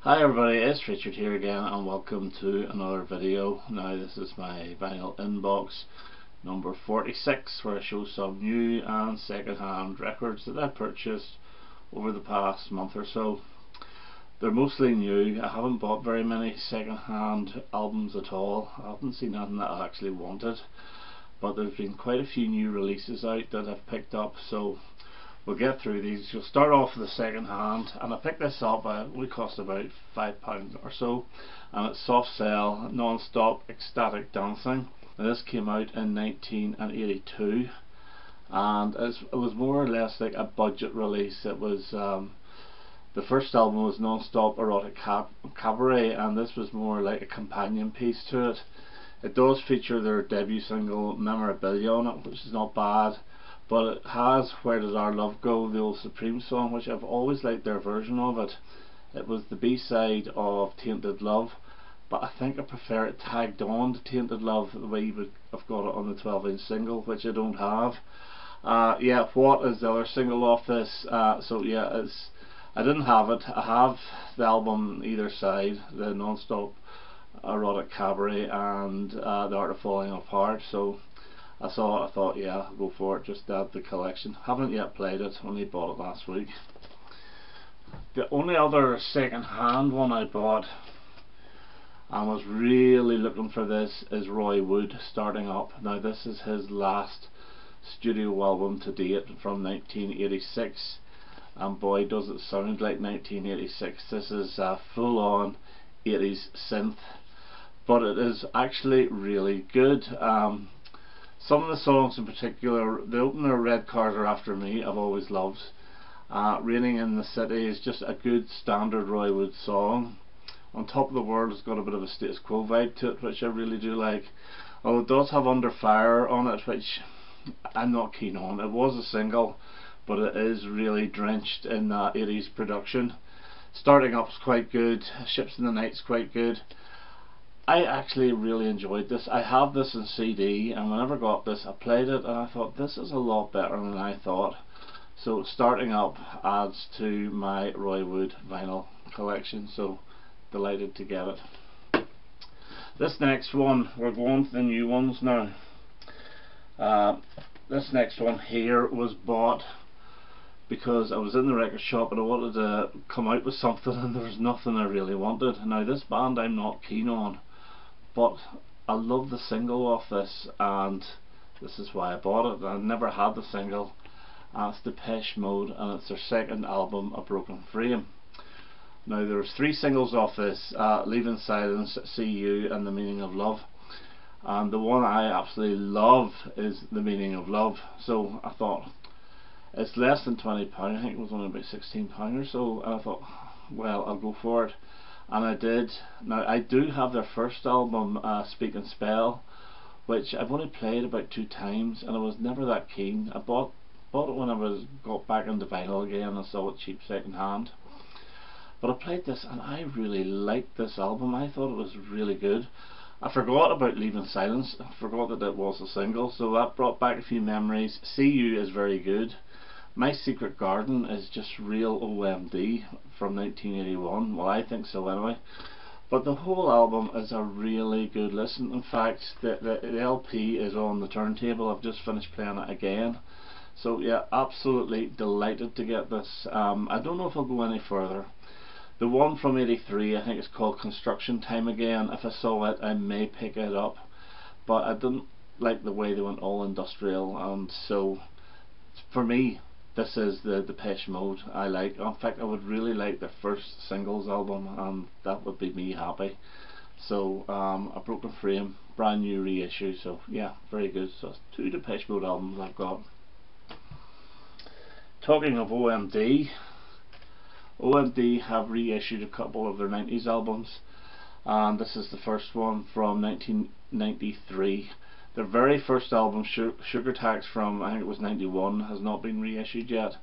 Hi everybody, it's Richard here again and welcome to another video. Now this is my vinyl inbox number 46 where I show some new and second hand records that I purchased over the past month or so. They're mostly new. I haven't bought very many second hand albums at all. I haven't seen anything that I actually wanted, but there's been quite a few new releases out that I've picked up, so we'll get through these. You'll start off with the second hand, and I picked this up. It would cost about £5 or so, and it's Soft Cell Non-Stop Ecstatic Dancing. Now this came out in 1982, and it was more or less like a budget release. It was the first album was Non-Stop Erotic Cabaret, and this was more like a companion piece to it. It does feature their debut single Memorabilia on it, which is not bad. But it has Where Does Our Love Go, the old Supreme song, which I've always liked their version of it. It was the B-side of Tainted Love, but I think I prefer it tagged on to Tainted Love the way you would have got it on the 12-inch single, which I don't have. Yeah, What is the other single off this? So yeah, I didn't have it. I have the album either side, the Non-Stop Erotic Cabaret and The Art of Falling Apart. So I saw it, I thought, yeah, I'll go for it, just add the collection. Haven't yet played it, only bought it last week. The only other second hand one I bought and was really looking for this is Roy Wood, Starting Up. Now this is his last studio album to date from 1986, and boy does it sound like 1986. This is full on 80s synth, but it is actually really good. Some of the songs in particular, the opener Red Cars Are After Me, I've always loved. Raining in the City is just a good standard Roy Wood song. On Top of the World has got a bit of a Status Quo vibe to it, which I really do like. Although it does have Under Fire on it, which I'm not keen on. It was a single, but it is really drenched in that 80s production. Starting Up's quite good. Ships in the Night's quite good. I actually really enjoyed this. I have this in CD, and whenever I got this I played it and I thought this is a lot better than I thought. So Starting Up adds to my Roy Wood vinyl collection, so delighted to get it. This next one, we're going to the new ones now. This next one here was bought because I was in the record shop and I wanted to come out with something and there was nothing I really wanted. Now this band I'm not keen on, but I love the single off this, and this is why I bought it. I never had the single, and it's Depeche Mode, and it's their second album, A Broken Frame. Now there's 3 singles off this, Leaving Silence, See You and The Meaning of Love, and the one I absolutely love is The Meaning of Love. So I thought, it's less than £20, I think it was only about £16 or so, and I thought, well, I'll go for it. And I did. Now I do have their first album, Speak and Spell, which I've only played about 2 times and I was never that keen. I bought it when I got back into vinyl again and saw it cheap second hand. But I played this and I really liked this album. I thought it was really good. I forgot about Leaving Silence. I forgot that it was a single, so that brought back a few memories. See You is very good. My Secret Garden is just real OMD from 1981. Well, I think so anyway. But the whole album is a really good listen. In fact, the LP is on the turntable. I've just finished playing it again. So yeah, absolutely delighted to get this. I don't know if I'll go any further. The one from 83, I think it's called Construction Time Again. If I saw it, I may pick it up. But I didn't like the way they went all industrial, and so for me, this is the Depeche Mode I like. In fact, I would really like their first singles album, and that would be me happy. So A Broken Frame, brand new reissue, so yeah, very good. So it's 2 Depeche Mode albums I've got. Talking of OMD, OMD have reissued a couple of their 90s albums, and this is the first one from 1993. Their very first album, Sugar Tax, from I think it was 91, has not been reissued yet.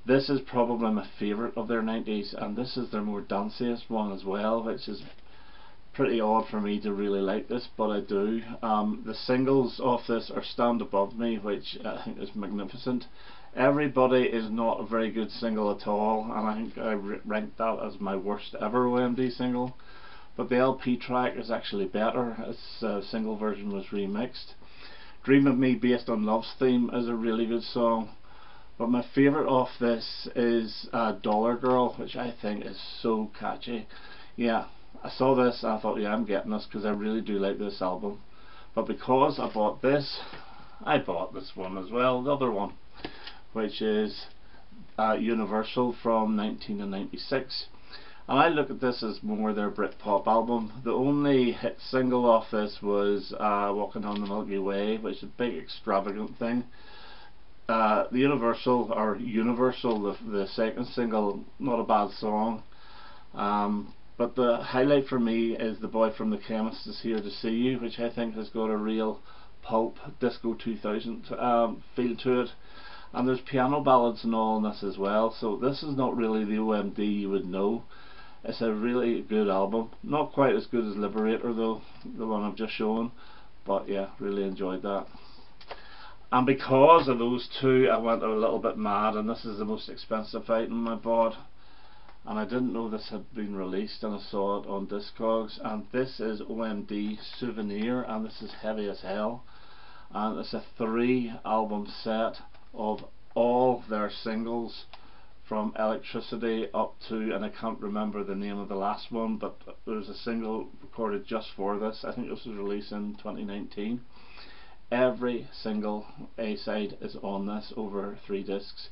This is probably my favourite of their 90s, and this is their more danciest one as well, which is pretty odd for me to really like this, but I do. The singles off this are Stand Above Me, which I think is magnificent. Everybody is not a very good single at all, and I think I ranked that as my worst ever OMD single. But the LP track is actually better. Its single version was remixed. Dream of Me, based on Love's Theme, is a really good song. But my favourite off this is Dollar Girl, which I think is so catchy. Yeah, I saw this and I thought, yeah, I'm getting this because I really do like this album. But because I bought this, I bought this one as well, the other one, which is Universal from 1996. And I look at this as more their Britpop album. The only hit single off this was Walking on the Milky Way, which is a big extravagant thing. The Universal, the second single, not a bad song. But the highlight for me is The Boy from the Chemist Is Here to See You, which I think has got a real pulp disco 2000 feel to it. And there's piano ballads and all in this as well, so this is not really the OMD you would know. It's a really good album. Not quite as good as Liberator though, the one I've just shown, but yeah, really enjoyed that. And because of those two, I went a little bit mad, and this is the most expensive item I bought. And I didn't know this had been released, and I saw it on Discogs. And this is OMD Souvenir, and this is heavy as hell. And it's a 3-album set of all their singles from Electricity up to, and I can't remember the name of the last one, but there's a single recorded just for this. I think this was released in 2019. Every single A-side is on this over 3 discs.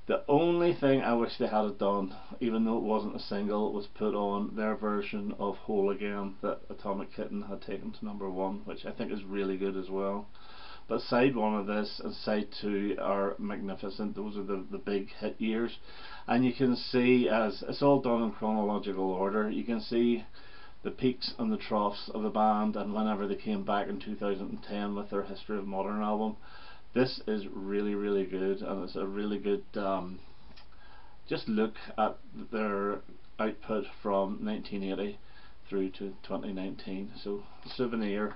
The only thing I wish they had it done, even though it wasn't a single, was put on their version of Whole Again that Atomic Kitten had taken to #1, which I think is really good as well. But side 1 of this and side 2 are magnificent. Those are the big hit years, and you can see, as it's all done in chronological order, you can see the peaks and the troughs of the band, and whenever they came back in 2010 with their History of Modern album. This is really, really good, and it's a really good just look at their output from 1980 through to 2019. So Souvenir,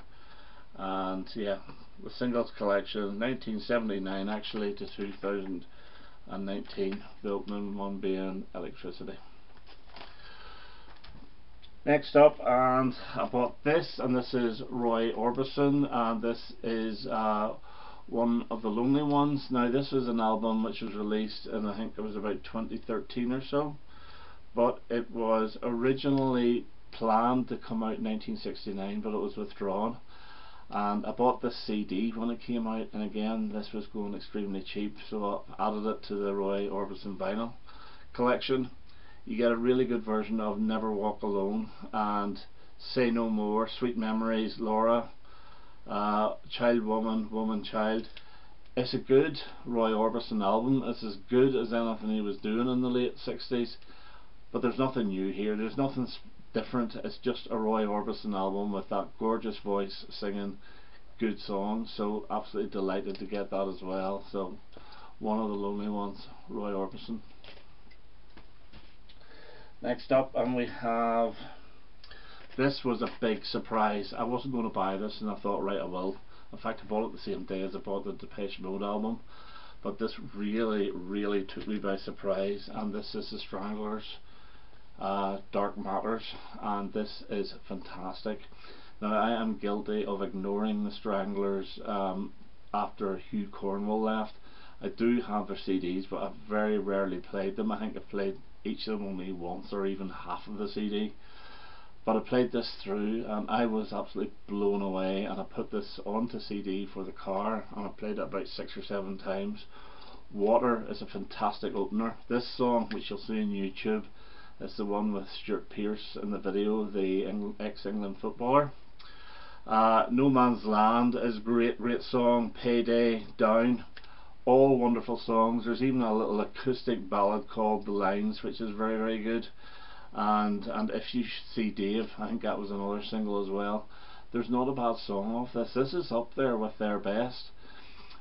and yeah, the singles collection 1979 actually to 2019, the opening one being Electricity. Next up, and I bought this, and this is Roy Orbison, and this is one of the Lonely Ones. Now this was an album which was released in, I think it was about 2013 or so, but it was originally planned to come out in 1969, but it was withdrawn. And I bought this CD when it came out, and again this was going extremely cheap, so I added it to the Roy Orbison vinyl collection. You get a really good version of Never Walk Alone and Say No More, Sweet Memories, Laura, Child Woman, Woman Child. It's a good Roy Orbison album. It's as good as anything he was doing in the late 60s, but there's nothing new here, there's nothing different. It's just a Roy Orbison album with that gorgeous voice singing good songs, so absolutely delighted to get that as well. So one of the Lonely Ones, Roy Orbison. Next up, and we have, this was a big surprise. I wasn't going to buy this, and I thought, right, I will. In fact, I bought it the same day as I bought the Depeche Mode album, but this really, really took me by surprise. And this is the Stranglers, Dark Matters, and this is fantastic. Now I am guilty of ignoring the Stranglers after Hugh Cornwell left. I do have their CDs, but I've very rarely played them. I think I've played each of them only once, or even half of the CD. But I played this through and I was absolutely blown away, and I put this onto CD for the car and I played it about 6 or 7 times. Water is a fantastic opener. This song, which you'll see on YouTube, is the one with Stuart Pearce in the video, the ex-England footballer. No Man's Land is a great song. Payday, Down, all wonderful songs. There's even a little acoustic ballad called The Lines, which is very, very good. And If You See Dave, I think that was another single as well. There's not a bad song off this. This is up there with their best.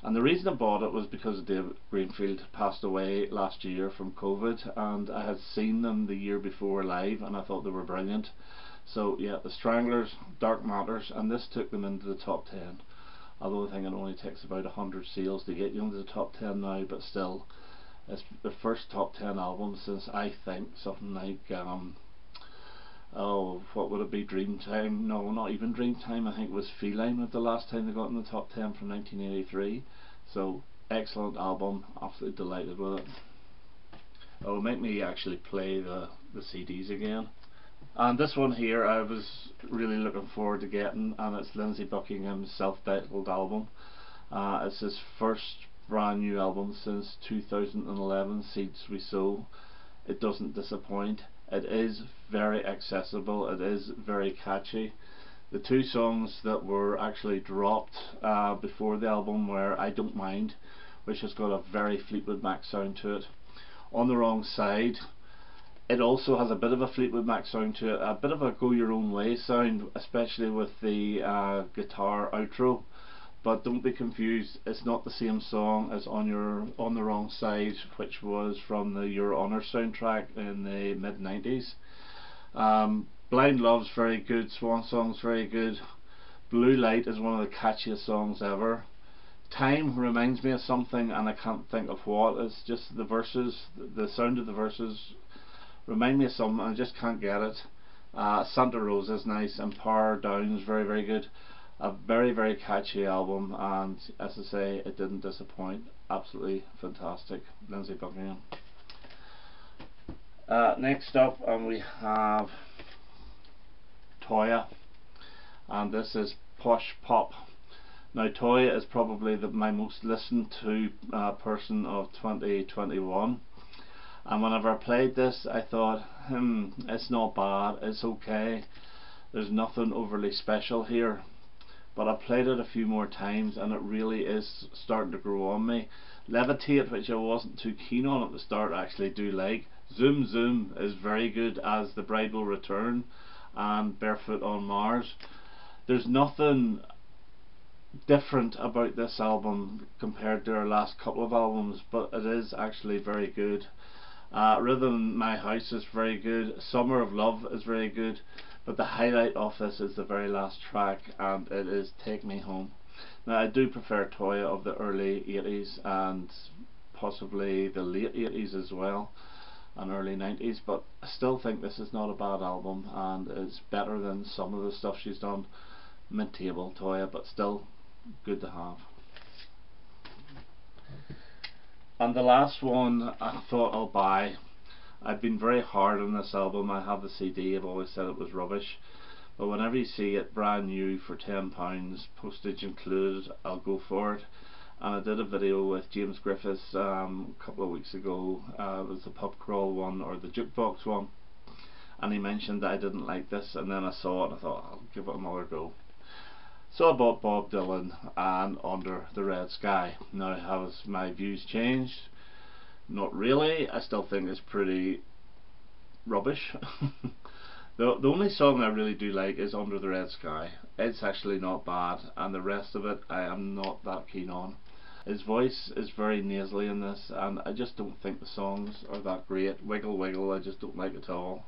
And the reason I bought it was because David Greenfield passed away last year from COVID, and I had seen them the year before live and I thought they were brilliant. So yeah, the Stranglers, Dark Matters, and this took them into the top 10 although I think it only takes about 100 sales to get you into the top 10 now, but still, it's the first top 10 album since, I think, something like oh, what would it be, Dreamtime? No, not even Dreamtime. I think it was Feline was the last time they got in the top 10 from 1983. So excellent album, absolutely delighted with it. It'll make me actually play the CDs again. And this one here I was really looking forward to getting, and it's Lindsey Buckingham's self-titled album. It's his first brand new album since 2011, Seeds We Sow. It doesn't disappoint. It is very accessible, it is very catchy. The two songs that were actually dropped before the album were I Don't Mind, which has got a very Fleetwood Mac sound to it. On the Wrong Side, it also has a bit of a Fleetwood Mac sound to it, a bit of a go your own way sound, especially with the guitar outro. But don't be confused, it's not the same song as On the Wrong Side, which was from the Your Honor soundtrack in the mid-90s. Blind Love's very good, Swan Song's very good. Blue Light is one of the catchiest songs ever. Time reminds me of something and I can't think of what. It's just the verses, the sound of the verses remind me of something and I just can't get it. Santa Rosa is nice, and Power Down is very, very good. A very, very catchy album, and as I say, it didn't disappoint. Absolutely fantastic. Lindsey Buckingham. Next up, we have Toya, and this is Posh Pop. Now Toya is probably my most listened to person of 2021, and whenever I played this I thought, it's not bad, it's okay, there's nothing overly special here. But I played it a few more times and it really is starting to grow on me. Levitate, which I wasn't too keen on at the start, I actually do like. Zoom Zoom is very good, as The Bride Will Return and Barefoot on Mars. There's nothing different about this album compared to our last couple of albums, but it is actually very good. Rhythm My House is very good. Summer of Love is very good. But the highlight of this is the very last track, and it is Take Me Home. Now I do prefer Toya of the early 80s and possibly the late 80s as well, and early 90s, but I still think this is not a bad album and it's better than some of the stuff she's done. Mid-table Toya, but still good to have. And the last one I thought I'll buy. I've been very hard on this album. I have the CD, I've always said it was rubbish, but whenever you see it brand new for £10, postage included, I'll go for it. And I did a video with James Griffiths a couple of weeks ago. It was the pub crawl one, or the jukebox one, and he mentioned that I didn't like this, and then I saw it and I thought I'll give it another go. So I bought Bob Dylan and Under the Red Sky. Now, has my views changed? Not really. I still think it's pretty rubbish. The only song I really do like is Under the Red Sky. It's actually not bad, and the rest of it I am not that keen on. His voice is very nasally in this, and I just don't think the songs are that great. Wiggle Wiggle I just don't like at all.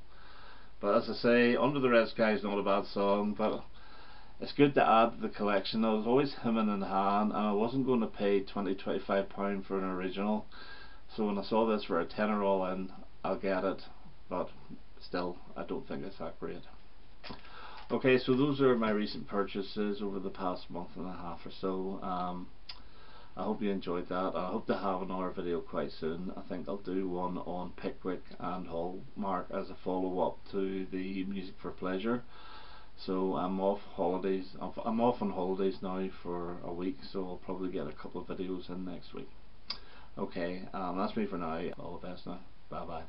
But as I say, Under the Red Sky is not a bad song, but it's good to add to the collection. I was always hemming and hawing, and I wasn't going to pay £20–25 for an original. So when I saw this for a tenner all in, I'll get it, but still I don't think it's that great. Okay, so those are my recent purchases over the past month and a half or so. I hope you enjoyed that. I hope to have another video quite soon. I think I'll do one on Pickwick and Hallmark as a follow-up to the Music for Pleasure. So I'm off holidays. I'm off on holidays now for a week, so I'll probably get a couple of videos in next week. Okay, that's me for now. All the best now. Bye bye.